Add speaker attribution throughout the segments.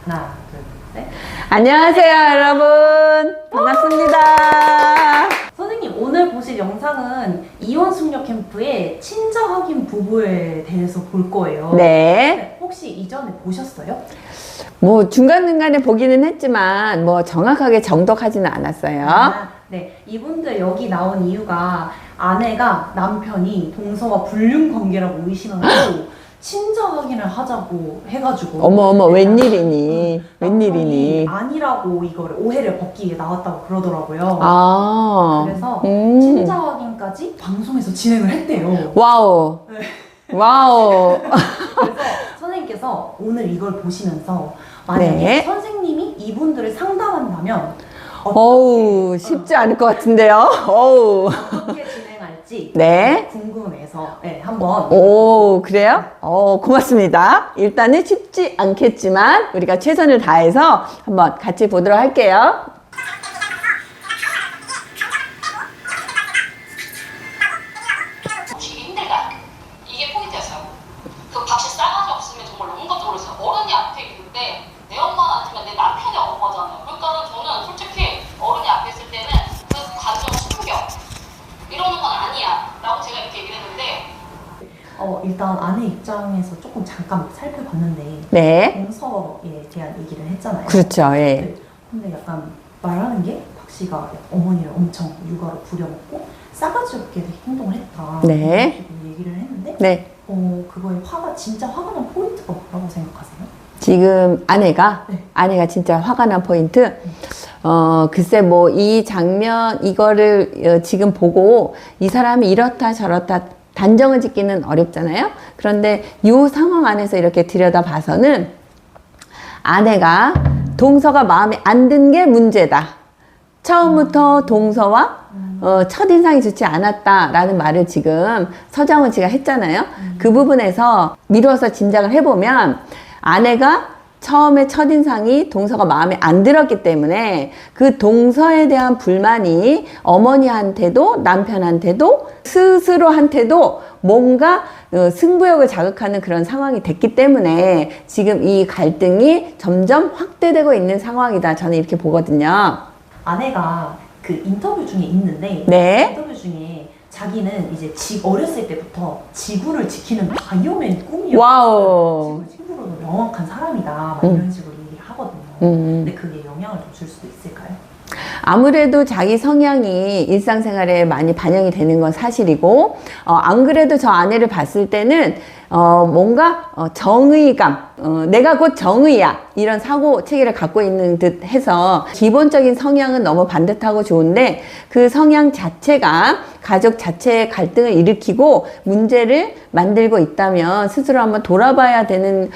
Speaker 1: 하나, 둘, 셋.
Speaker 2: 안녕하세요, 여러분. 반갑습니다.
Speaker 1: 선생님, 오늘 보실 영상은 이혼 숙녀 캠프의 친자 확인 부부에 대해서 볼 거예요.
Speaker 2: 네.
Speaker 1: 혹시 이전에 보셨어요?
Speaker 2: 뭐 중간중간에 보기는 했지만 뭐 정확하게 정독하지는 않았어요.
Speaker 1: 네. 이분들 여기 나온 이유가 아내가 남편이 동서와 불륜 관계라고 의심하고 친자 확인을 하자고 해가지고
Speaker 2: 어머 웬일이니? 웬일이니?
Speaker 1: 아니라고 이거를 오해를 벗기 위해 나왔다고 그러더라고요.
Speaker 2: 아.
Speaker 1: 그래서 친자 확인까지 방송에서 진행을 했대요.
Speaker 2: 와우.
Speaker 1: 네.
Speaker 2: 와우.
Speaker 1: 그래서 선생님께서 오늘 이걸 보시면서 만약에
Speaker 2: 네.
Speaker 1: 선생님이 이분들을 상담한다면
Speaker 2: 어우, 쉽지 않을 것 같은데요. 어우.
Speaker 1: 어떻게 진행할지
Speaker 2: 네.
Speaker 1: 궁금해서 네, 한번.
Speaker 2: 오, 그래요? 고맙습니다. 일단은 쉽지 않겠지만 우리가 최선을 다해서 한번 같이 보도록 할게요.
Speaker 3: 되게 힘들다. 이게 포인트였어요. 그 밥이 싸가지 없으면 정말 너무 깜짝 놀랐어요. 어른이 앞에 있는데 내 엄마는 아니지만 내 남편이 엄마잖아요. 그러니까 저는 솔직히 어른이 앞에 있을 때는 그 감정을 숨겨. 이러는 건 아니야. 라고 제가 이렇게 얘기를 했는데
Speaker 1: 일단 아내 입장에서 조금 잠깐 살펴봤는데
Speaker 2: 네.
Speaker 1: 동서에 대한 얘기를 했잖아요.
Speaker 2: 그렇죠. 예.
Speaker 1: 네. 근데 약간 말하는 게 박 씨가 어머니를 엄청 육아로 부려먹고 싸가지 없게 행동을 했다.
Speaker 2: 네.
Speaker 1: 이런 얘기를 했는데
Speaker 2: 네.
Speaker 1: 그거에 진짜 화가 난 포인트가 뭐라고 생각하세요?
Speaker 2: 지금 아내가 진짜 화가 난 포인트. 글쎄 뭐 이 장면 이거를 지금 보고 이 사람이 이렇다 저렇다 단정을 짓기는 어렵잖아요. 그런데 이 상황 안에서 이렇게 들여다봐서는 아내가 동서가 마음에 안 든 게 문제다. 처음부터 동서와 첫인상이 좋지 않았다라는 말을 지금 서장훈 씨가 했잖아요. 그 부분에서 미루어서 짐작을 해보면 아내가 처음에 첫인상이 동서가 마음에 안 들었기 때문에 그 동서에 대한 불만이 어머니한테도 남편한테도 스스로한테도 뭔가 승부욕을 자극하는 그런 상황이 됐기 때문에 지금 이 갈등이 점점 확대되고 있는 상황이다. 저는 이렇게 보거든요.
Speaker 1: 아내가 그 인터뷰 중에 있는데
Speaker 2: 네.
Speaker 1: 인터뷰 중에 자기는 이제 어렸을 때부터 지구를 지키는 바이오맨 꿈이었고
Speaker 2: 와우.
Speaker 1: 친구로도 명확한 사람이다 막 이런 식으로 얘기를 하거든요. 근데 그게 영향을 좀 줄 수도 있을까요?
Speaker 2: 아무래도 자기 성향이 일상생활에 많이 반영이 되는 건 사실이고 안 그래도 저 아내를 봤을 때는 뭔가 정의감, 내가 곧 정의야 이런 사고 체계를 갖고 있는 듯 해서 기본적인 성향은 너무 반듯하고 좋은데 그 성향 자체가 가족 자체의 갈등을 일으키고 문제를 만들고 있다면 스스로 한번 돌아봐야 되는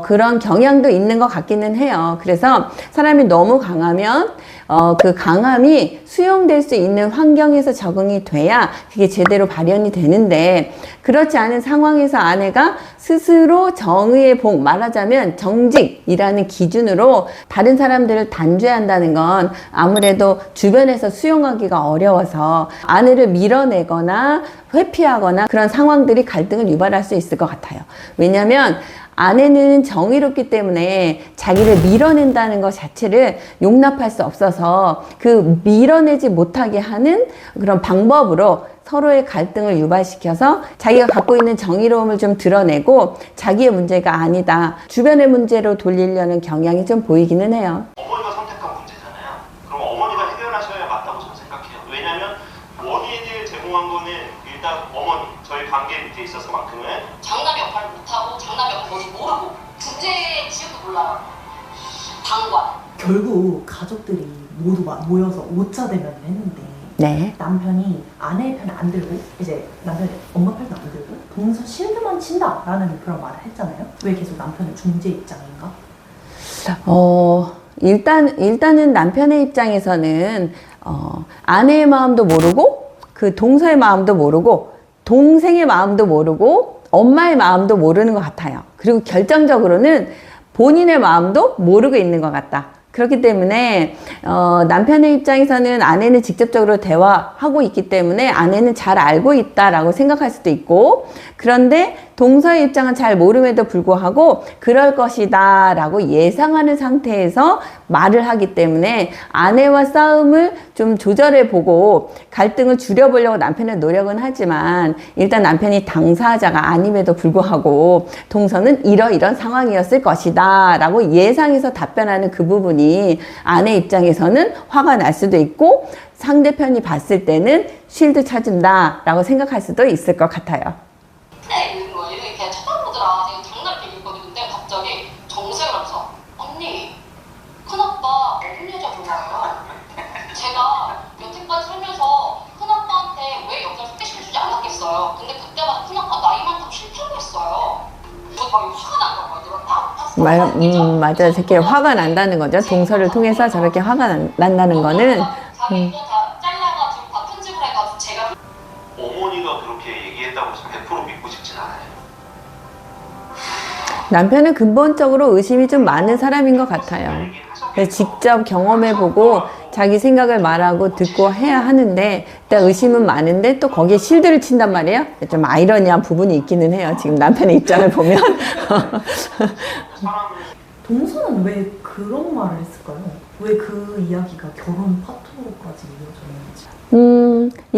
Speaker 2: 그런 경향도 있는 것 같기는 해요. 그래서 사람이 너무 강하면 그 강함이 수용될 수 있는 환경에서 적응이 돼야 그게 제대로 발현이 되는데 그렇지 않은 상황에서 아내가 스스로 정의의 복, 말하자면 정직이라는 기준으로 다른 사람들을 단죄한다는 건 아무래도 주변에서 수용하기가 어려워서 아내를 밀어내거나 회피하거나 그런 상황들이 갈등을 유발할 수 있을 것 같아요. 왜냐하면 아내는 정의롭기 때문에 자기를 밀어낸다는 것 자체를 용납할 수 없어서 그 밀어내지 못하게 하는 그런 방법으로 서로의 갈등을 유발시켜서 자기가 갖고 있는 정의로움을 좀 드러내고 자기의 문제가 아니다. 주변의 문제로 돌리려는 경향이 좀 보이기는 해요.
Speaker 4: 어머니가 선택한 문제잖아요. 그럼 어머니가 해결하셔야 맞다고 저는 생각해요. 왜냐하면 원인을 제공한 거는 일단 어머니, 저희 관계 밑에 있어서만큼은
Speaker 3: 장남의 역할을 못하고 장남의 역할을 뭔지 모르고 문제의 지역도 몰라요. 방관.
Speaker 1: 결국 가족들이 모두 모여서 오차대면을 했는데
Speaker 2: 네.
Speaker 1: 남편이 아내의 편을 안 들고 이제 남편이 엄마 편도 안 들고 동서 실드만 친다라는 그런 말을 했잖아요. 왜 계속 남편은 중재 입장인가?
Speaker 2: 일단은 남편의 입장에서는 아내의 마음도 모르고 그 동서의 마음도 모르고 동생의 마음도 모르고 엄마의 마음도 모르는 것 같아요. 그리고 결정적으로는 본인의 마음도 모르고 있는 것 같다. 그렇기 때문에 남편의 입장에서는 아내는 직접적으로 대화하고 있기 때문에 아내는 잘 알고 있다라고 생각할 수도 있고, 그런데 동서의 입장은 잘 모름에도 불구하고 그럴 것이다 라고 예상하는 상태에서 말을 하기 때문에 아내와 싸움을 좀 조절해 보고 갈등을 줄여보려고 남편은 노력은 하지만 일단 남편이 당사자가 아님에도 불구하고 동서는 이러이런 상황이었을 것이다 라고 예상해서 답변하는 그 부분이 아내 입장에서는 화가 날 수도 있고 상대편이 봤을 때는 쉴드 쳐준다 라고 생각할 수도 있을 것 같아요.
Speaker 3: 있는 거예요. 이렇게 쳐다보더라. 제가 장난을 얘기했거든요. 근데 갑자기 정색을 하면서 언니, 큰아빠 어린 여자 좋아해요. 제가 여태까지 살면서 큰아빠한테 왜 여자를 소개시켜주지 않았겠어요. 근데 그때마다 큰아빠 나이 많다고 실패를 했어요. 저 막 화가 난 거예요. 내가 딱
Speaker 2: 맞아요. 저렇게 화가 난다는 거죠. 동서를 통해서 저렇게 화가 난다는 거는
Speaker 3: 자기 거 다 잘라가지고 다 편집을 해가지고 제가
Speaker 4: 어머니가 그렇게 얘기했다고 해서 100% 믿고 싶진 않아요.
Speaker 2: 남편은 근본적으로 의심이 좀 많은 사람인 것 같아요. 그래서 직접 경험해보고 자기 생각을 말하고 듣고 해야 하는데 일단 의심은 많은데 또 거기에 실드를 친단 말이에요. 좀 아이러니한 부분이 있기는 해요. 지금 남편의 입장을 보면.
Speaker 1: 동서는 왜 그런 말을 했을까요? 왜 그 이야기가 결혼 파토로까지 이어졌는지.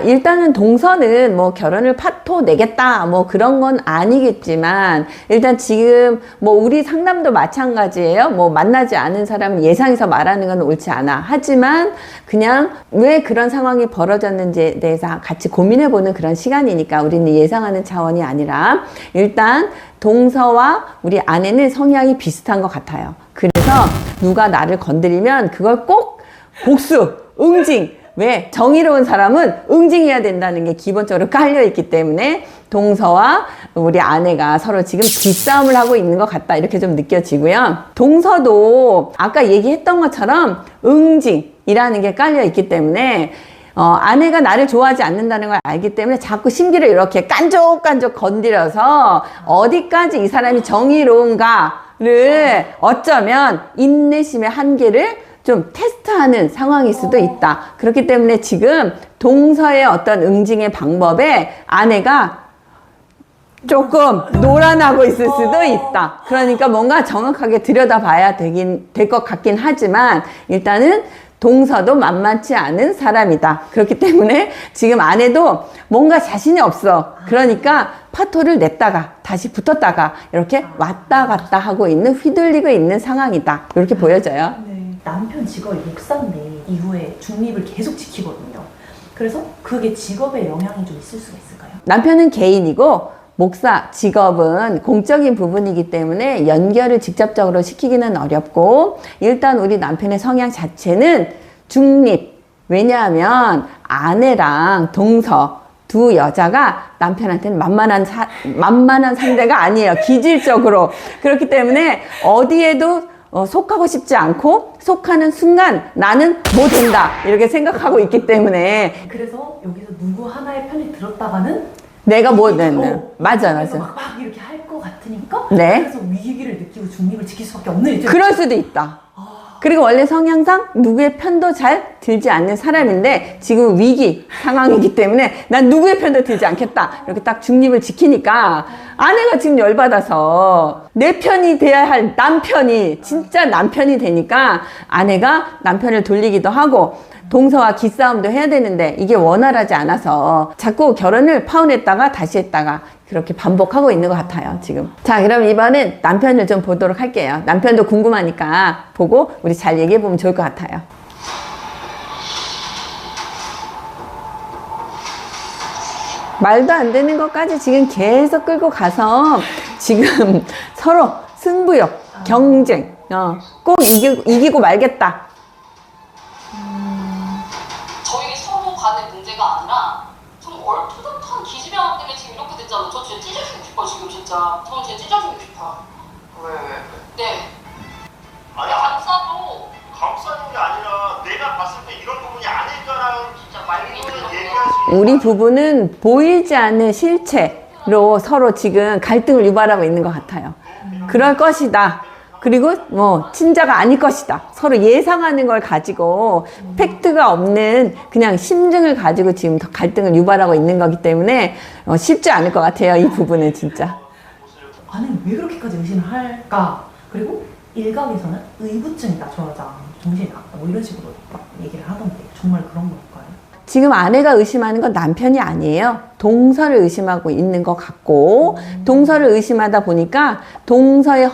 Speaker 2: 일단은 동서는 뭐 결혼을 파토 내겠다 뭐 그런 건 아니겠지만 일단 지금 뭐 우리 상담도 마찬가지예요. 뭐 만나지 않은 사람은 예상해서 말하는 건 옳지 않아. 하지만 그냥 왜 그런 상황이 벌어졌는지에 대해서 같이 고민해보는 그런 시간이니까 우리는 예상하는 차원이 아니라 일단 동서와 우리 아내는 성향이 비슷한 것 같아요. 그래서 누가 나를 건드리면 그걸 꼭 복수, 응징. 왜? 정의로운 사람은 응징해야 된다는 게 기본적으로 깔려있기 때문에 동서와 우리 아내가 서로 지금 기싸움을 하고 있는 것 같다 이렇게 좀 느껴지고요. 동서도 아까 얘기했던 것처럼 응징이라는 게 깔려있기 때문에 아내가 나를 좋아하지 않는다는 걸 알기 때문에 자꾸 심기를 이렇게 깐족깐족 건드려서 어디까지 이 사람이 정의로운가를 어쩌면 인내심의 한계를 좀 테스트하는 상황일 수도 있다. 그렇기 때문에 지금 동서의 어떤 응징의 방법에 아내가 조금 노란하고 있을 수도 있다. 그러니까 뭔가 정확하게 들여다봐야 될 것 같긴 하지만 일단은 동서도 만만치 않은 사람이다. 그렇기 때문에 지금 아내도 뭔가 자신이 없어. 그러니까 파토를 냈다가 다시 붙었다가 이렇게 왔다 갔다 하고 있는 휘둘리고 있는 상황이다. 이렇게 보여져요.
Speaker 1: 네. 남편 직업이 목사인데 이후에 중립을 계속 지키거든요. 그래서 그게 직업에 영향이 좀 있을 수가 있을까요?
Speaker 2: 남편은 개인이고 목사 직업은 공적인 부분이기 때문에 연결을 직접적으로 시키기는 어렵고 일단 우리 남편의 성향 자체는 중립. 왜냐하면 아내랑 동서 두 여자가 남편한테는 만만한 상대가 아니에요. 기질적으로. 그렇기 때문에 어디에도 속하고 싶지 않고 속하는 순간 나는 못 된다 이렇게 생각하고 있기 때문에
Speaker 1: 그래서 여기서 누구 하나의 편이 들었다가는
Speaker 2: 내가 못 된다. 맞아.
Speaker 1: 막 이렇게 할 것 같으니까
Speaker 2: 네.
Speaker 1: 그래서 위기를 느끼고 중립을 지킬 수밖에 없는 일정.
Speaker 2: 그럴 수도 있다. 그리고 원래 성향상 누구의 편도 잘 들지 않는 사람인데 지금 위기 상황이기 때문에 난 누구의 편도 들지 않겠다. 이렇게 딱 중립을 지키니까 아내가 지금 열받아서 내 편이 돼야 할 남편이 진짜 남편이 되니까 아내가 남편을 돌리기도 하고 동서와 기싸움도 해야 되는데 이게 원활하지 않아서 자꾸 결혼을 파혼했다가 다시 했다가 그렇게 반복하고 있는 것 같아요, 지금. 자, 그럼 이번엔 남편을 좀 보도록 할게요. 남편도 궁금하니까 보고 우리 잘 얘기해보면 좋을 것 같아요. 말도 안 되는 것까지 지금 계속 끌고 가서 지금 서로 승부욕, 경쟁, 꼭 이기고 말겠다.
Speaker 3: 저희 서로 간의 문제가 아니라 좀 얼토당토한 기집애만 때문에 지금 이렇게 됐잖아. 저 진짜 찢어주고 싶어 지금 진짜. 저는 진짜 찢어주고 싶어요.
Speaker 4: 왜?
Speaker 3: 네.
Speaker 4: 아니 감싸는 게 아니라 내가 봤을 때 이런 부분이 아닐까라는 진짜 말씀을 얘기할 수 있는
Speaker 2: 우리 부부는 보이지 않는 실체로 서로 지금 갈등을 유발하고 있는 것 같아요. 그럴 것이다. 그리고 뭐 친자가 아닐 것이다. 서로 예상하는 걸 가지고 팩트가 없는 그냥 심증을 가지고 지금 더 갈등을 유발하고 있는 거기 때문에 쉽지 않을 것 같아요. 이 부분은 진짜.
Speaker 1: 아내는 왜 그렇게까지 의심을 할까? 그리고 일각에서는 의부증이다, 저 여자 정신이 나갔다, 뭐 이런 식으로 막 얘기를 하던데 정말 그런 걸까요?
Speaker 2: 지금 아내가 의심하는 건 남편이 아니에요. 동서를 의심하고 있는 것 같고, 동서를 의심하다 보니까 동서의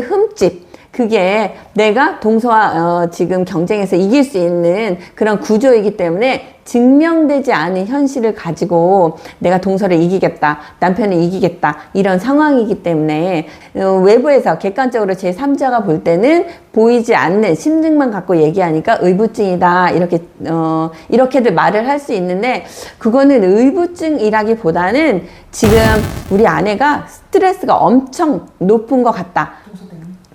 Speaker 2: 흠집, 그게 내가 동서와 지금 경쟁에서 이길 수 있는 그런 구조이기 때문에 증명되지 않은 현실을 가지고 내가 동서를 이기겠다, 남편을 이기겠다, 이런 상황이기 때문에 외부에서 객관적으로 제3자가 볼 때는 보이지 않는 심증만 갖고 얘기하니까 의부증이다, 이렇게들 말을 할 수 있는데, 그거는 의부증이라기보다는 지금 우리 아내가 스트레스가 엄청 높은 것 같다.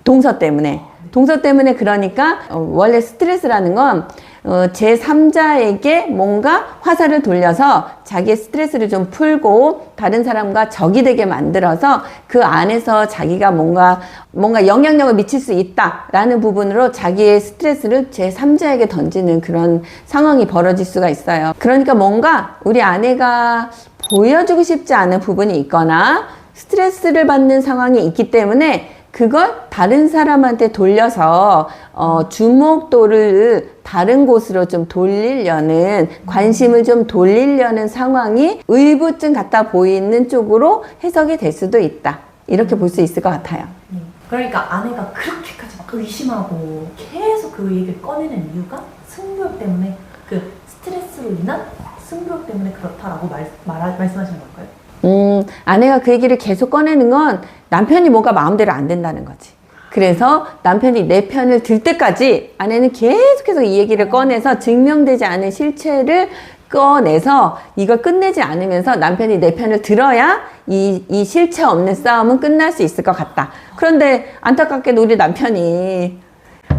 Speaker 2: 동서 때문에. 동서 때문에. 그러니까 원래 스트레스라는 건 제3자에게 뭔가 화살을 돌려서 자기의 스트레스를 좀 풀고 다른 사람과 적이 되게 만들어서 그 안에서 자기가 뭔가 영향력을 미칠 수 있다라는 부분으로 자기의 스트레스를 제3자에게 던지는 그런 상황이 벌어질 수가 있어요. 그러니까 뭔가 우리 아내가 보여주고 싶지 않은 부분이 있거나 스트레스를 받는 상황이 있기 때문에 그걸 다른 사람한테 돌려서 주목도를 다른 곳으로 좀 돌리려는, 관심을 좀 돌리려는 상황이 의부증 같아 보이는 쪽으로 해석이 될 수도 있다. 이렇게 볼 수 있을 것 같아요.
Speaker 1: 그러니까 아내가 그렇게까지 막 의심하고 계속 그 얘기를 꺼내는 이유가 승부욕 때문에, 그 스트레스로 인한 승부욕 때문에 그렇다라고 말씀하시는 걸까요?
Speaker 2: 아내가 그 얘기를 계속 꺼내는 건 남편이 뭔가 마음대로 안 된다는 거지. 그래서 남편이 내 편을 들 때까지 아내는 계속해서 이 얘기를 꺼내서 증명되지 않은 실체를 꺼내서 이걸 끝내지 않으면서 남편이 내 편을 들어야 이 실체 없는 싸움은 끝날 수 있을 것 같다. 그런데 안타깝게도 우리 남편이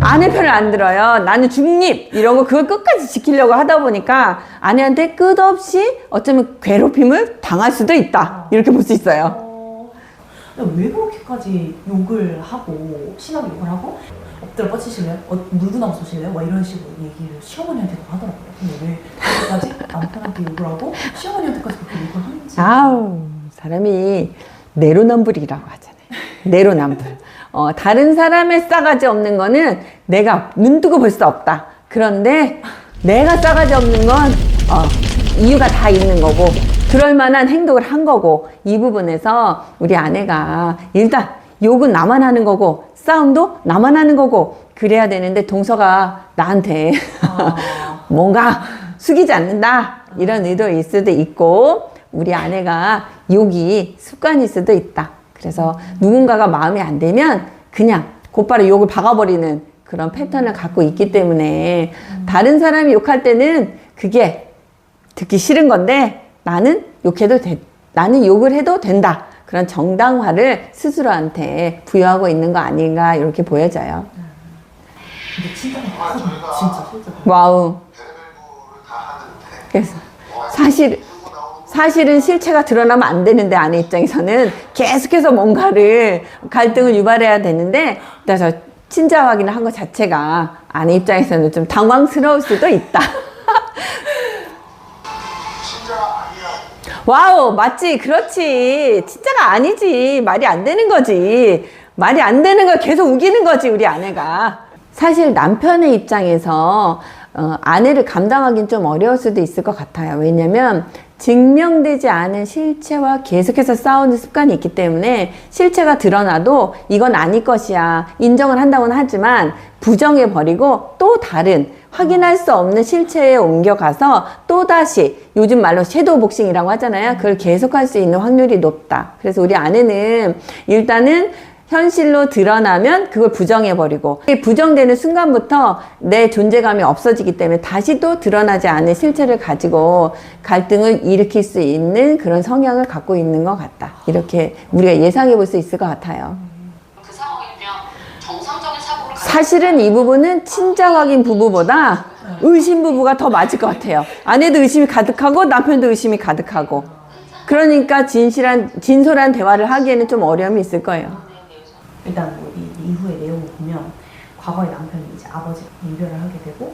Speaker 2: 아내 편을 안 들어요. 나는 중립 이런 거 그걸 끝까지 지키려고 하다 보니까 아내한테 끝없이 어쩌면 괴롭힘을 당할 수도 있다. 이렇게 볼 수 있어요.
Speaker 1: 왜 그렇게까지 욕을 하고, 심하게 욕을 하고, 엎드려 뻗치실래요? 물구나무 쏘실래요? 막 이런 식으로 얘기를 시어머니한테도 하더라고요. 근데 왜 그렇게까지 남편한테 욕을 하고 시어머니한테까지 그렇게 욕을 하는지.
Speaker 2: 아우, 사람이 내로남불이라고 하잖아요. 내로남불. 다른 사람의 싸가지 없는 거는 내가 눈 뜨고 볼 수 없다. 그런데 내가 싸가지 없는 건 이유가 다 있는 거고, 그럴 만한 행동을 한 거고, 이 부분에서 우리 아내가 일단 욕은 나만 하는 거고 싸움도 나만 하는 거고 그래야 되는데 동서가 나한테 뭔가 숙이지 않는다, 이런 의도일 수도 있고, 우리 아내가 욕이 습관일 수도 있다. 그래서 누군가가 마음에 안 들면 그냥 곧바로 욕을 박아버리는 그런 패턴을 갖고 있기 때문에 다른 사람이 욕할 때는 그게 듣기 싫은 건데 나는 나는 욕을 해도 된다. 그런 정당화를 스스로한테 부여하고 있는 거 아닌가, 이렇게 보여져요.
Speaker 1: 근데 진짜 진짜 실제로.
Speaker 2: 와우. 그래서 사실은 실체가 드러나면 안 되는데 아내 입장에서는 계속해서 뭔가를 갈등을 유발해야 되는데, 그래서 친자 확인을 한 것 자체가 아내 입장에서는 좀 당황스러울 수도 있다. 와우, 맞지? 그렇지. 친자가 아니지. 말이 안 되는 거지. 말이 안 되는 걸 계속 우기는 거지, 우리 아내가. 사실 남편의 입장에서 아내를 감당하기는 좀 어려울 수도 있을 것 같아요. 왜냐면 증명되지 않은 실체와 계속해서 싸우는 습관이 있기 때문에 실체가 드러나도 이건 아닐 것이야 인정을 한다고는 하지만 부정해버리고 또 다른 확인할 수 없는 실체에 옮겨가서 또다시, 요즘 말로 섀도우 복싱이라고 하잖아요. 그걸 계속할 수 있는 확률이 높다. 그래서 우리 아내는 일단은 현실로 드러나면 그걸 부정해버리고, 부정되는 순간부터 내 존재감이 없어지기 때문에 다시 또 드러나지 않은 실체를 가지고 갈등을 일으킬 수 있는 그런 성향을 갖고 있는 것 같다. 이렇게 우리가 예상해 볼 수 있을 것 같아요.
Speaker 3: 그 상황이면 정상적인 사고를
Speaker 2: 사실은 이 부분은 친자 확인 부부보다 의심 부부가 더 맞을 것 같아요. 아내도 의심이 가득하고 남편도 의심이 가득하고. 그러니까 진솔한 대화를 하기에는 좀 어려움이 있을 거예요.
Speaker 1: 일단 뭐 이 이후의 내용을 보면 과거에 남편이 이제 아버지랑 이별을 하게 되고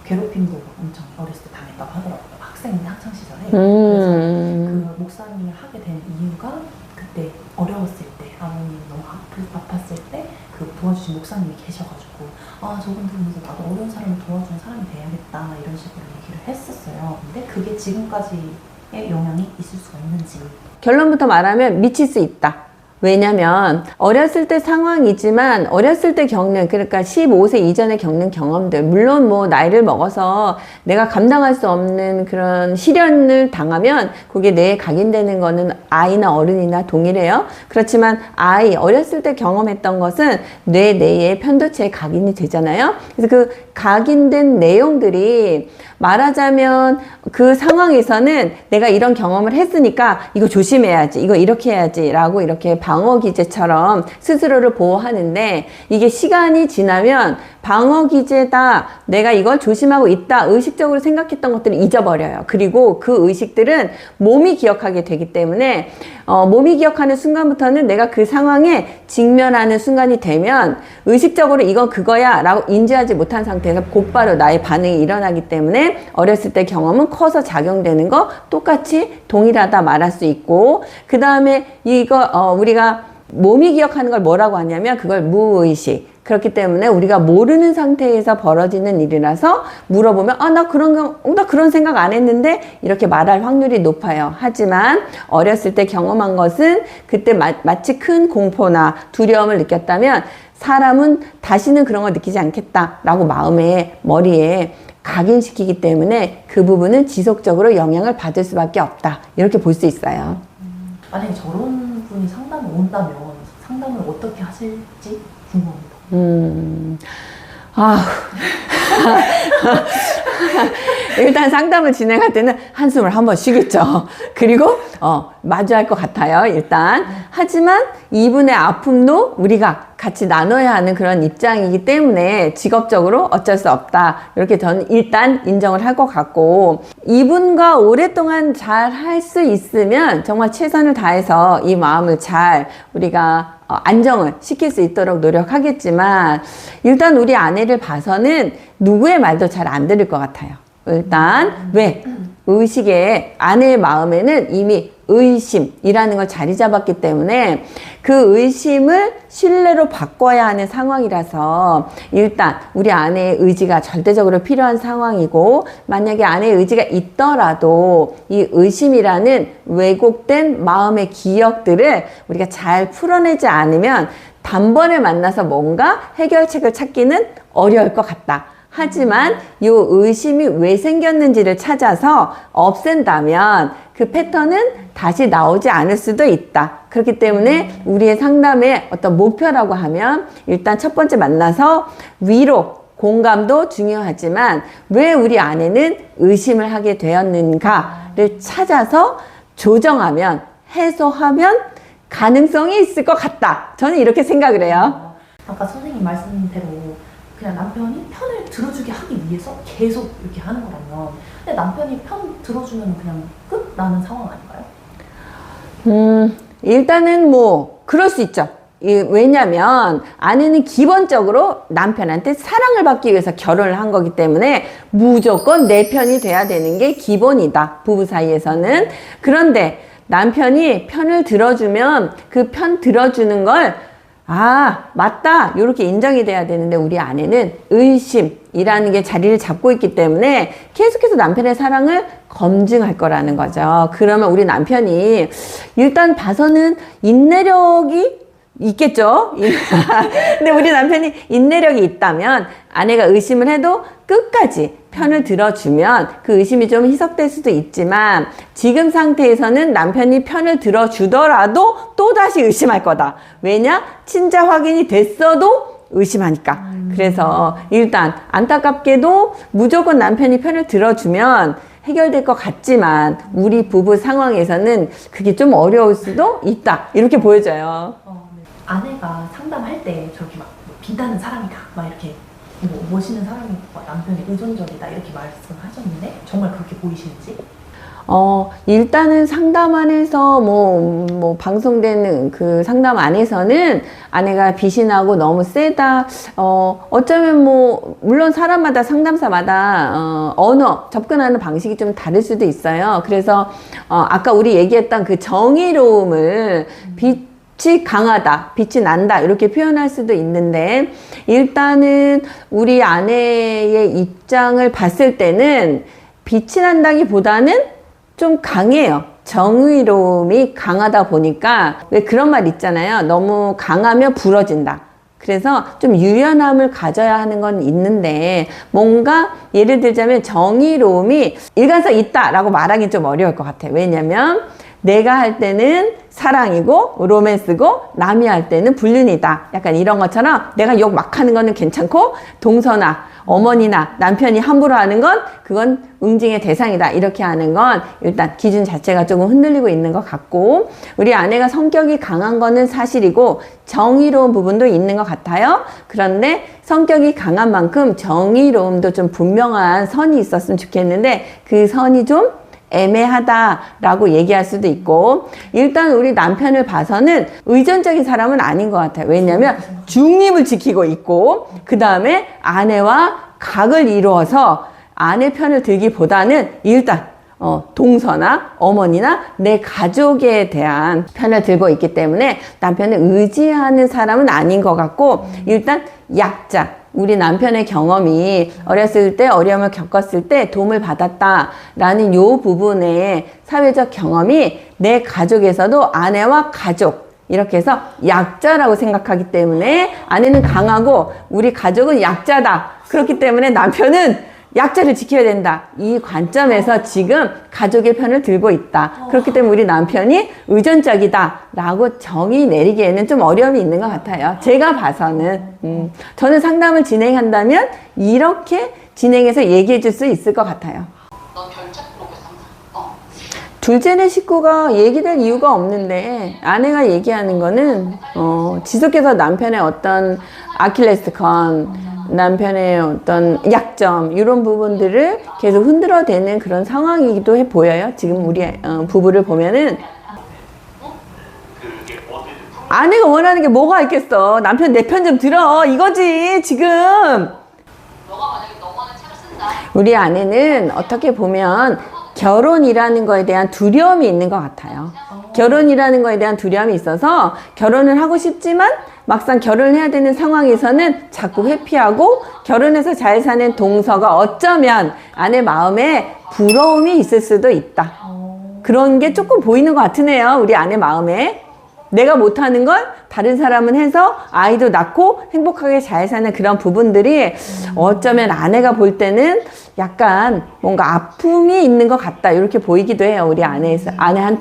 Speaker 1: 괴롭힘도 엄청 어렸을 때 당했다고 하더라고요. 학창 시절에. 그래서 그 목사님을 하게 된 이유가 그때 어려웠을 때 아버님이 너무 아팠을 때 그 도와주신 목사님이 계셔가지고 아 저분 들으면서 나도 어려운 사람을 도와주는 사람이 돼야겠다 이런 식으로 얘기를 했었어요. 근데 그게 지금까지의 영향이 있을 수가 있는지.
Speaker 2: 결론부터 말하면 미칠 수 있다. 왜냐면 어렸을 때 상황이지만 어렸을 때 겪는, 그러니까 15세 이전에 겪는 경험들, 물론 뭐 나이를 먹어서 내가 감당할 수 없는 그런 시련을 당하면 그게 뇌에 각인되는 거는 아이나 어른이나 동일해요. 그렇지만 어렸을 때 경험했던 것은 뇌 내에 편도체에 각인이 되잖아요. 그래서 그 각인된 내용들이 말하자면 그 상황에서는 내가 이런 경험을 했으니까 이거 조심해야지, 이거 이렇게 해야지 라고 이렇게 방어기제처럼 스스로를 보호하는데, 이게 시간이 지나면 방어기제다, 내가 이걸 조심하고 있다 의식적으로 생각했던 것들을 잊어버려요. 그리고 그 의식들은 몸이 기억하게 되기 때문에 몸이 기억하는 순간부터는 내가 그 상황에 직면하는 순간이 되면 의식적으로 이건 그거야 라고 인지하지 못한 상태에서 곧바로 나의 반응이 일어나기 때문에 어렸을 때 경험은 커서 작용되는 거 똑같이 동일하다 말할 수 있고, 그 다음에 이거 우리가 몸이 기억하는 걸 뭐라고 하냐면 그걸 무의식. 그렇기 때문에 우리가 모르는 상태에서 벌어지는 일이라서 물어보면 나 그런 생각 안 했는데 이렇게 말할 확률이 높아요. 하지만 어렸을 때 경험한 것은 그때 마치 큰 공포나 두려움을 느꼈다면 사람은 다시는 그런 걸 느끼지 않겠다라고 머리에 각인시키기 때문에 그 부분은 지속적으로 영향을 받을 수밖에 없다. 이렇게 볼 수 있어요.
Speaker 1: 만약에 저런 분이 상담을 온다면 상담을 어떻게 하실지 궁금합니다.
Speaker 2: 일단 상담을 진행할 때는 한숨을 한번 쉬겠죠. 그리고 마주할 것 같아요, 일단. 하지만 이분의 아픔도 우리가 같이 나눠야 하는 그런 입장이기 때문에 직업적으로 어쩔 수 없다, 이렇게 저는 일단 인정을 할 것 같고, 이분과 오랫동안 잘 할 수 있으면 정말 최선을 다해서 이 마음을 잘 우리가 안정을 시킬 수 있도록 노력하겠지만, 일단 우리 아내를 봐서는 누구의 말도 잘 안 들을 것 같아요. 일단 왜? 의식에, 아내의 마음에는 이미 의심이라는 걸 자리 잡았기 때문에 그 의심을 신뢰로 바꿔야 하는 상황이라서, 일단 우리 아내의 의지가 절대적으로 필요한 상황이고, 만약에 아내의 의지가 있더라도 이 의심이라는 왜곡된 마음의 기억들을 우리가 잘 풀어내지 않으면 단번에 만나서 뭔가 해결책을 찾기는 어려울 것 같다. 하지만 이 의심이 왜 생겼는지를 찾아서 없앤다면 그 패턴은 다시 나오지 않을 수도 있다. 그렇기 때문에 우리의 상담의 어떤 목표라고 하면, 일단 첫 번째 만나서 위로, 공감도 중요하지만 왜 우리 아내는 의심을 하게 되었는가를 찾아서 조정하면, 해소하면 가능성이 있을 것 같다. 저는 이렇게 생각을 해요.
Speaker 1: 아까 선생님 말씀대로 그냥 남편이 편을 들어주게 하기 위해서 계속 이렇게 하는 거라면, 근데 남편이 편 들어주면 그냥 끝 나는 상황 아닌가요?
Speaker 2: 일단은 그럴 수 있죠. 왜냐면 아내는 기본적으로 남편한테 사랑을 받기 위해서 결혼을 한 거기 때문에 무조건 내 편이 돼야 되는 게 기본이다, 부부 사이에서는. 그런데 남편이 편을 들어주면 그 편 들어주는 걸 맞다, 이렇게 인정이 돼야 되는데, 우리 아내는 의심이라는 게 자리를 잡고 있기 때문에 계속해서 남편의 사랑을 검증할 거라는 거죠. 그러면 우리 남편이 일단 봐서는 인내력이 있겠죠. 근데 우리 남편이 인내력이 있다면 아내가 의심을 해도 끝까지 편을 들어주면 그 의심이 좀 희석될 수도 있지만, 지금 상태에서는 남편이 편을 들어주더라도 또다시 의심할 거다. 왜냐? 친자 확인이 됐어도 의심하니까. 그래서 일단 안타깝게도 무조건 남편이 편을 들어주면 해결될 것 같지만 우리 부부 상황에서는 그게 좀 어려울 수도 있다, 이렇게 보여져요.
Speaker 1: 네. 아내가 상담할 때 저렇게 막 빛나는 사람이다, 막 이렇게 멋있는 사람이고 남편이 의존적이다 이렇게 말씀하셨는데 정말 그렇게 보이시는지?
Speaker 2: 일단은 상담 안에서 방송되는 그 상담 안에서는 아내가 비신하고 너무 세다. 어쩌면 물론 사람마다 상담사마다, 언어, 접근하는 방식이 좀 다를 수도 있어요. 그래서, 아까 우리 얘기했던 그 정의로움을 빛이 강하다, 빛이 난다, 이렇게 표현할 수도 있는데, 일단은 우리 아내의 입장을 봤을 때는 빛이 난다기보다는 좀 강해요. 정의로움이 강하다 보니까 왜 그런 말 있잖아요. 너무 강하면 부러진다. 그래서 좀 유연함을 가져야 하는 건 있는데 뭔가 예를 들자면 정의로움이 일관성 있다라고 말하기 좀 어려울 것 같아요. 왜냐면 내가 할 때는 사랑이고 로맨스고 남이 할 때는 불륜이다. 약간 이런 것처럼 내가 욕 막 하는 거는 괜찮고 동서나 어머니나 남편이 함부로 하는 건 그건 응징의 대상이다. 이렇게 하는 건 일단 기준 자체가 조금 흔들리고 있는 것 같고 우리 아내가 성격이 강한 거는 사실이고 정의로운 부분도 있는 것 같아요. 그런데 성격이 강한 만큼 정의로움도 좀 분명한 선이 있었으면 좋겠는데 그 선이 좀 애매하다라고 얘기할 수도 있고 일단 우리 남편을 봐서는 의존적인 사람은 아닌 것 같아요. 왜냐하면 중립을 지키고 있고 그 다음에 아내와 각을 이루어서 아내 편을 들기보다는 일단 동서나 어머니나 내 가족에 대한 편을 들고 있기 때문에 남편을 의지하는 사람은 아닌 것 같고 일단 약자 우리 남편의 경험이 어렸을 때 어려움을 겪었을 때 도움을 받았다라는 요 부분의 사회적 경험이 내 가족에서도 아내와 가족 이렇게 해서 약자라고 생각하기 때문에 아내는 강하고 우리 가족은 약자다. 그렇기 때문에 남편은 약자를 지켜야 된다. 이 관점에서 지금 가족의 편을 들고 있다. 그렇기 때문에 우리 남편이 의존적이다. 라고 정의 내리기에는 좀 어려움이 있는 것 같아요. 제가 봐서는. 저는 상담을 진행한다면 이렇게 진행해서 얘기해 줄 수 있을 것 같아요.
Speaker 3: 넌 결책 프로그램 상담.
Speaker 2: 둘째네 식구가 얘기될 이유가 없는데 아내가 얘기하는 거는 지속해서 남편의 어떤 아킬레스건 남편의 어떤 약점 이런 부분들을 계속 흔들어대는 그런 상황이기도 해 보여요. 지금 우리 부부를 보면은 아내가 원하는 게 뭐가 있겠어. 남편 내 편 좀 들어 이거지 지금.
Speaker 3: 너가 만약에 너만의 책을 쓴다.
Speaker 2: 우리 아내는 어떻게 보면 결혼이라는 거에 대한 두려움이 있는 것 같아요. 결혼이라는 거에 대한 두려움이 있어서 결혼을 하고 싶지만 막상 결혼을 해야 되는 상황에서는 자꾸 회피하고 결혼해서 잘 사는 동서가 어쩌면 아내 마음에 부러움이 있을 수도 있다. 그런 게 조금 보이는 것 같으네요. 우리 아내 마음에. 내가 못하는 걸 다른 사람은 해서 아이도 낳고 행복하게 잘 사는 그런 부분들이 어쩌면 아내가 볼 때는 약간 뭔가 아픔이 있는 것 같다. 이렇게 보이기도 해요. 우리 아내한테는.
Speaker 3: 말귀를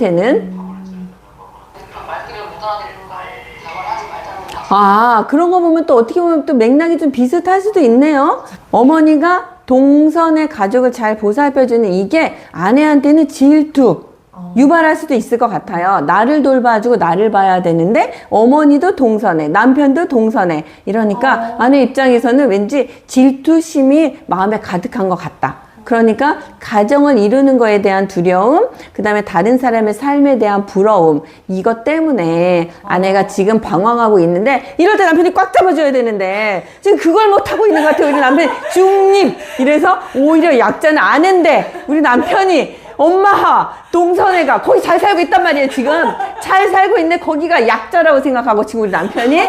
Speaker 3: 못 알아듣는 거 대화를 하지 말자는 거.
Speaker 2: 아, 그런 거 보면 또 어떻게 보면 또 맥락이 좀 비슷할 수도 있네요. 어머니가 동선의 가족을 잘 보살펴주는 이게 아내한테는 질투, 유발할 수도 있을 것 같아요. 나를 돌봐주고 나를 봐야 되는데 어머니도 동선에 남편도 동선에 이러니까 아내 입장에서는 왠지 질투심이 마음에 가득한 것 같다. 그러니까 가정을 이루는 거에 대한 두려움, 그 다음에 다른 사람의 삶에 대한 부러움 이것 때문에 아내가 지금 방황하고 있는데 이럴 때 남편이 꽉 잡아줘야 되는데 지금 그걸 못하고 있는 것 같아요. 우리 남편이 중립 이래서 오히려 약자는 아내인데 우리 남편이 엄마 동선애가 거기 잘 살고 있단 말이에요. 지금 잘 살고 있는데 거기가 약자라고 생각하고 지금 우리 남편이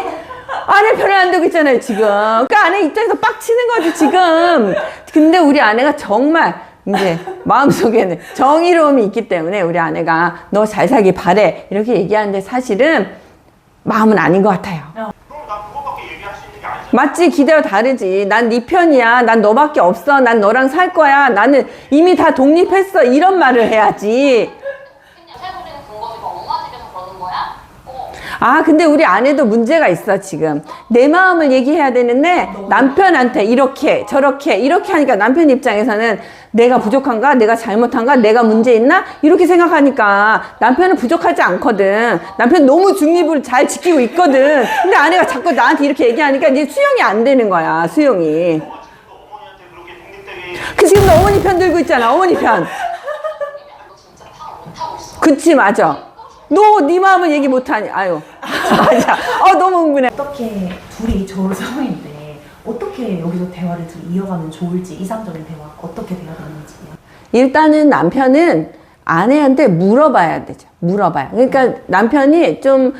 Speaker 2: 아내 편을 안 두고 있잖아요. 지금 그러니까 아내 입장에서 빡치는 거지 지금. 근데 우리 아내가 정말 이제 마음속에는 정의로움이 있기 때문에 우리 아내가 너 잘 살길 바래 이렇게 얘기하는데 사실은 마음은 아닌 것 같아요.
Speaker 4: 그럼 나 그거밖에 얘기할 수 있는 게 아니잖아.
Speaker 2: 맞지? 기대와 다르지. 난 네 편이야. 난 너밖에 없어. 난 너랑 살 거야. 나는 이미 다 독립했어. 이런 말을 해야지.
Speaker 3: 그냥 세부리는 근거지 뭐 엄마 집에서 그러는 거야?
Speaker 2: 아, 근데 우리 아내도 문제가 있어, 지금. 내 마음을 얘기해야 되는데, 남편한테 이렇게, 저렇게, 이렇게 하니까 남편 입장에서는 내가 부족한가? 내가 잘못한가? 내가 문제 있나? 이렇게 생각하니까 남편은 부족하지 않거든. 남편 너무 중립을 잘 지키고 있거든. 근데 아내가 자꾸 나한테 이렇게 얘기하니까 이제 수용이 안 되는 거야, 수용이.
Speaker 4: 너가 지금도 어머니한테 그렇게 독립되게
Speaker 2: 그 지금도 어머니 편 들고 있잖아, 어머니 편.
Speaker 3: 너 진짜
Speaker 2: 그치, 맞아. 너 네 마음을 얘기 못하니. 아유. 맞아. 너무 흥분해.
Speaker 1: 어떻게 둘이 좋은 상황인데 어떻게 여기서 대화를 둘이 이어가면 좋을지, 이상적인 대화 어떻게 돼야 되는지.
Speaker 2: 일단은 남편은 아내한테 물어봐야 되죠. 물어봐요. 그러니까 남편이 좀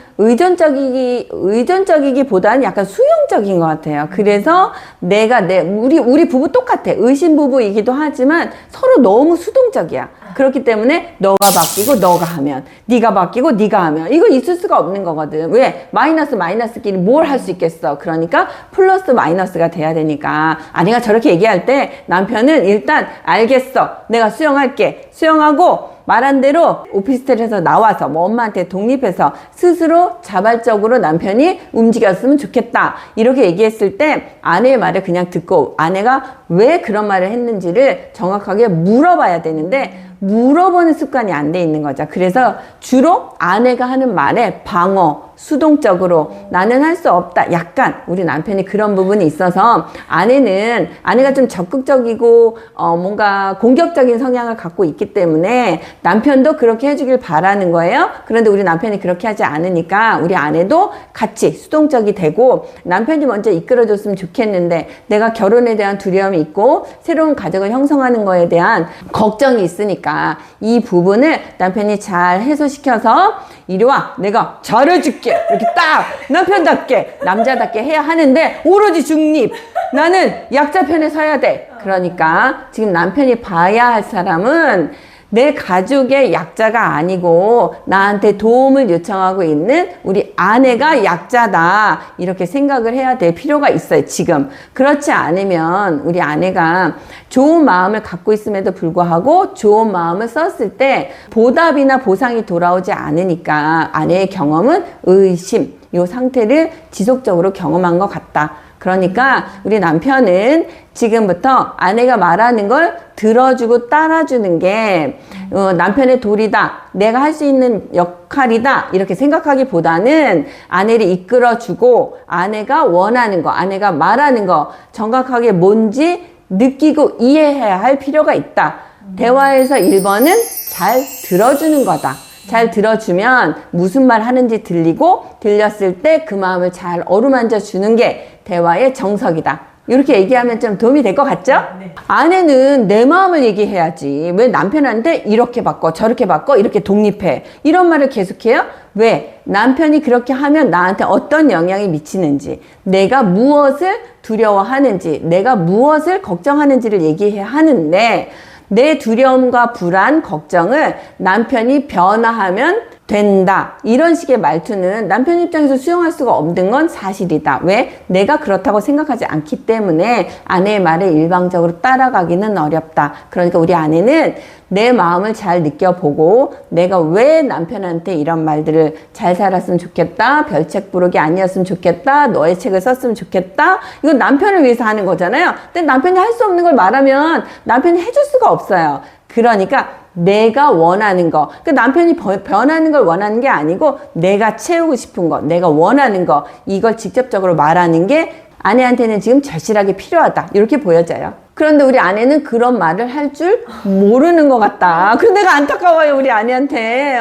Speaker 2: 의존적이기보다는 약간 수용적인 것 같아요. 그래서 우리 부부 똑같아. 의심 부부이기도 하지만 서로 너무 수동적이야. 그렇기 때문에 너가 바뀌고 너가 하면, 네가 바뀌고 네가 하면, 이거 있을 수가 없는 거거든. 왜? 마이너스끼리 뭘 할 수 있겠어. 그러니까 플러스 마이너스가 돼야 되니까. 아내가 저렇게 얘기할 때 남편은 일단 알겠어. 내가 수용할게. 수용하고 말한 대로 오피스텔에서 나와서 뭐 엄마한테 독립해서 스스로 자발적으로 남편이 움직였으면 좋겠다. 이렇게 얘기했을 때 아내의 말을 그냥 듣고 아내가 왜 그런 말을 했는지를 정확하게 물어봐야 되는데 물어보는 습관이 안 돼 있는 거죠. 그래서 주로 아내가 하는 말에 방어, 수동적으로 나는 할 수 없다. 약간 우리 남편이 그런 부분이 있어서 아내가 좀 적극적이고 뭔가 공격적인 성향을 갖고 있기 때문에 남편도 그렇게 해주길 바라는 거예요. 그런데 우리 남편이 그렇게 하지 않으니까 우리 아내도 같이 수동적이 되고 남편이 먼저 이끌어줬으면 좋겠는데 내가 결혼에 대한 두려움이 있고 새로운 가족을 형성하는 거에 대한 걱정이 있으니까 이 부분을 남편이 잘 해소시켜서 이리 와, 내가 잘해줄게. 이렇게 딱 남편답게 남자답게 해야 하는데 오로지 중립. 나는 약자 편에 서야 돼. 그러니까 지금 남편이 봐야 할 사람은 내 가족의 약자가 아니고 나한테 도움을 요청하고 있는 우리 아내가 약자다. 이렇게 생각을 해야 될 필요가 있어요, 지금. 그렇지 않으면 우리 아내가 좋은 마음을 갖고 있음에도 불구하고 좋은 마음을 썼을 때 보답이나 보상이 돌아오지 않으니까 아내의 경험은 의심, 이 상태를 지속적으로 경험한 것 같다. 그러니까 우리 남편은 지금부터 아내가 말하는 걸 들어주고 따라주는 게 남편의 도리다, 내가 할 수 있는 역할이다 이렇게 생각하기보다는 아내를 이끌어주고 아내가 원하는 거, 아내가 말하는 거 정확하게 뭔지 느끼고 이해해야 할 필요가 있다. 대화에서 1번은 잘 들어주는 거다. 잘 들어주면 무슨 말 하는지 들리고 들렸을 때 그 마음을 잘 어루만져 주는 게 대화의 정석이다. 이렇게 얘기하면 좀 도움이 될 것 같죠?
Speaker 1: 네.
Speaker 2: 아내는 내 마음을 얘기해야지. 왜 남편한테 이렇게 바꿔 저렇게 바꿔 이렇게 독립해 이런 말을 계속해요? 왜? 남편이 그렇게 하면 나한테 어떤 영향이 미치는지, 내가 무엇을 두려워하는지, 내가 무엇을 걱정하는지를 얘기해야 하는데 내 두려움과 불안, 걱정을 남편이 변화하면 된다. 이런 식의 말투는 남편 입장에서 수용할 수가 없는 건 사실이다. 왜? 내가 그렇다고 생각하지 않기 때문에 아내의 말에 일방적으로 따라가기는 어렵다. 그러니까 우리 아내는 내 마음을 잘 느껴보고 내가 왜 남편한테 이런 말들을 잘 살았으면 좋겠다. 별책 부르기 아니었으면 좋겠다. 너의 책을 썼으면 좋겠다. 이건 남편을 위해서 하는 거잖아요. 근데 남편이 할 수 없는 걸 말하면 남편이 해줄 수가 없어요. 그러니까 내가 원하는 거, 그 남편이 변하는 걸 원하는 게 아니고 내가 채우고 싶은 거, 내가 원하는 거, 이걸 직접적으로 말하는 게 아내한테는 지금 절실하게 필요하다. 이렇게 보여져요. 그런데 우리 아내는 그런 말을 할 줄 모르는 것 같다. 그래서 내가 안타까워요, 우리 아내한테.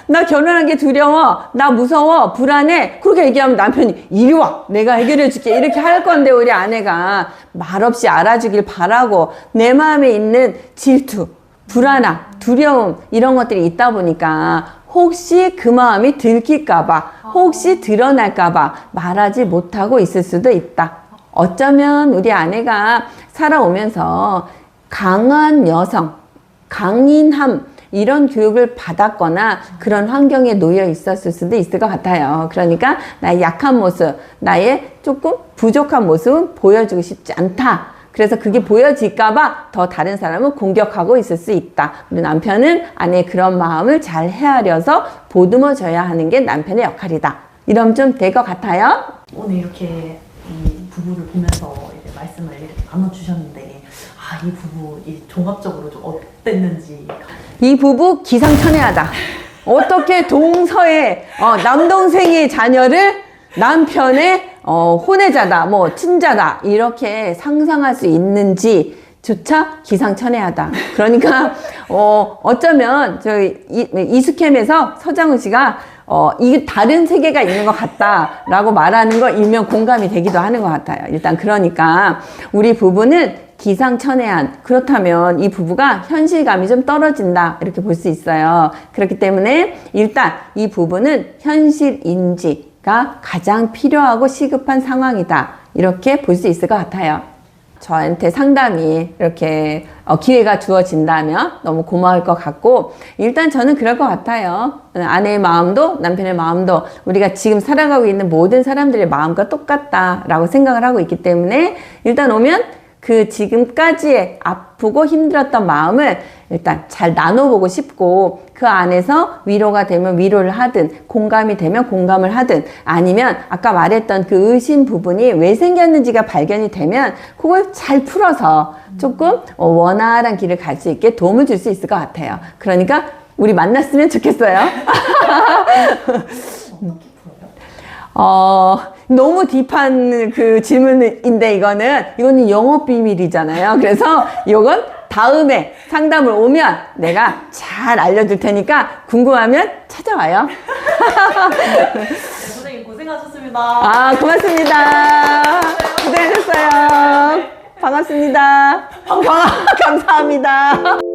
Speaker 2: 나 결혼한 게 두려워. 나 무서워. 불안해. 그렇게 얘기하면 남편이 이리 와. 내가 해결해 줄게. 이렇게 할 건데 우리 아내가 말없이 알아주길 바라고 내 마음에 있는 질투, 불안함, 두려움 이런 것들이 있다 보니까 혹시 그 마음이 들킬까봐, 혹시 드러날까봐 말하지 못하고 있을 수도 있다. 어쩌면 우리 아내가 살아오면서 강한 여성, 강인함 이런 교육을 받았거나 그런 환경에 놓여 있었을 수도 있을 것 같아요. 그러니까 나의 약한 모습, 나의 조금 부족한 모습은 보여주고 싶지 않다. 그래서 그게 보여질까봐 더 다른 사람을 공격하고 있을 수 있다. 우리 남편은 아내의 그런 마음을 잘 헤아려서 보듬어줘야 하는 게 남편의 역할이다. 이러면 좀 될 것 같아요.
Speaker 1: 오늘 이렇게 이 부부를 보면서 이제 말씀을 이렇게 나눠주셨는데 이 부부 종합적으로 좀 어땠는지.
Speaker 2: 이 부부 기상천외하다. 어떻게 동서의 남동생의 자녀를 남편의 혼외자다, 뭐 친자다 이렇게 상상할 수 있는지 조차 기상천외하다. 그러니까 어쩌면 저희 이스캠에서 서장훈 씨가 이게 다른 세계가 있는 것 같다라고 말하는 거 일명 공감이 되기도 하는 것 같아요. 일단 그러니까 우리 부부는 기상천외한, 그렇다면 이 부부가 현실감이 좀 떨어진다 이렇게 볼 수 있어요. 그렇기 때문에 일단 이 부부는 현실인지가 가장 필요하고 시급한 상황이다 이렇게 볼 수 있을 것 같아요. 저한테 상담이 이렇게 기회가 주어진다면 너무 고마울 것 같고, 일단 저는 그럴 것 같아요. 아내의 마음도 남편의 마음도 우리가 지금 살아가고 있는 모든 사람들의 마음과 똑같다라고 생각을 하고 있기 때문에 일단 오면 그 지금까지의 아프고 힘들었던 마음을 일단 잘 나눠보고 싶고, 그 안에서 위로가 되면 위로를 하든 공감이 되면 공감을 하든, 아니면 아까 말했던 그 의심 부분이 왜 생겼는지가 발견이 되면 그걸 잘 풀어서 조금 원활한 길을 갈 수 있게 도움을 줄 수 있을 것 같아요. 그러니까 우리 만났으면 좋겠어요.
Speaker 1: 어떻게 풀어요?
Speaker 2: 너무 딥한 그 질문인데 이거는 영업 비밀이잖아요. 그래서 이건 다음에 상담을 오면 내가 잘 알려줄 테니까 궁금하면 찾아와요.
Speaker 1: 네, 선생님 고생하셨습니다.
Speaker 2: 고맙습니다. 고생하셨어요. 반갑습니다. 감사합니다.